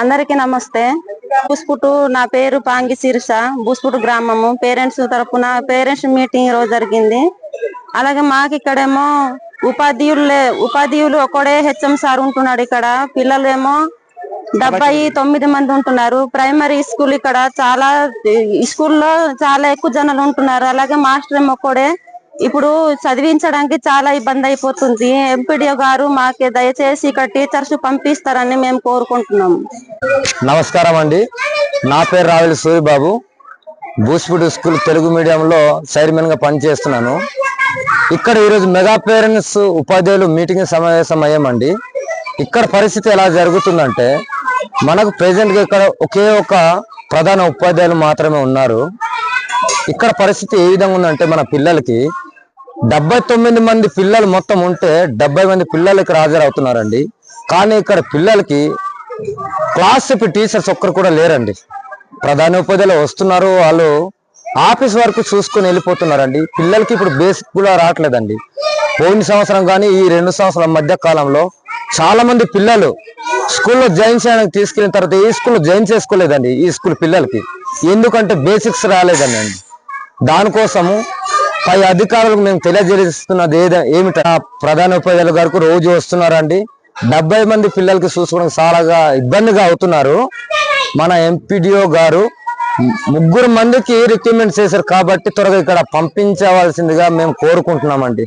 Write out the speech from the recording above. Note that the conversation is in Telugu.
అందరికీ నమస్తే. బూస్పుటు నా పేరు పాంగి శీర్ష. బూస్పుటు గ్రామము. పేరెంట్స్ తరపున పేరెంట్స్ మీటింగ్ రోజు జరిగింది. అలాగే మాకు ఇక్కడేమో ఉపాధ్యాయులు ఒకడే హెచ్ఎం సార్ ఉంటున్నాడు. ఇక్కడ పిల్లలు ఏమో 79 మంది ఉంటున్నారు. ప్రైమరీ స్కూల్ ఇక్కడ స్కూల్లో చాలా ఎక్కువ జనాలు ఉంటున్నారు. అలాగే మాస్టర్ ఏమో ఒకడే. ఇప్పుడు చదివించడానికి చాలా ఇబ్బంది అయిపోతుంది. ఎంపీడీఓ గారు మాకే దయచేసి ఇక్కడ టీచర్స్ పంపిస్తారని మేము కోరుకుంటున్నాము. నమస్కారం అండి, నా పేరు రావెల సూరిబాబు. బూస్పుటు స్కూల్ తెలుగు మీడియంలో చైర్మన్ గా పనిచేస్తున్నాను. ఇక్కడ ఈరోజు మెగా పేరెంట్స్ ఉపాధ్యాయులు మీటింగ్ సమావేశం అయ్యామండి. ఇక్కడ పరిస్థితి ఎలా జరుగుతుందంటే, మనకు ప్రెసెంట్ గా ఇక్కడ ఒకే ఒక ప్రధాన ఉపాధ్యాయులు మాత్రమే ఉన్నారు. ఇక్కడ పరిస్థితి ఏ విధంగా ఉందంటే, మన పిల్లలకి 79 మంది పిల్లలు మొత్తం ఉంటే 70 మంది పిల్లలు ఇక్కడ హాజరవుతున్నారండి. కానీ ఇక్కడ పిల్లలకి క్లాస్ చెప్పి టీచర్స్ ఒక్కరు కూడా లేరండి. ప్రధాన ఉపాధ్యాయులు వస్తున్నారు, వాళ్ళు ఆఫీస్ వరకు చూసుకొని వెళ్ళిపోతున్నారండి. పిల్లలకి ఇప్పుడు బేసిక్ కూడా రావట్లేదండి. పోయిన సంవత్సరం కానీ ఈ 2 సంవత్సరాల మధ్య కాలంలో చాలా మంది పిల్లలు స్కూల్లో జాయిన్ చేయడానికి తీసుకెళ్ళిన తర్వాత ఈ స్కూల్లో జాయిన్ చేసుకోలేదండి. ఈ స్కూల్ పిల్లలకి ఎందుకంటే బేసిక్స్ రాలేదండి. దానికోసము పై అధికారులకు మేము తెలియజేస్తున్నది ఏమిటా, ప్రధాన ఉపాధ్యాయులు గారికి రోజు వస్తున్నారండి. 70 మంది పిల్లలకి చూసుకోవడానికి చాలా ఇబ్బందిగా అవుతున్నారు. మన ఎంపీడీఓ గారు 3 మందికి రిక్రూట్మెంట్ చేశారు కాబట్టి త్వరగా ఇక్కడ పంపించవలసిందిగా మేము కోరుకుంటున్నామండి.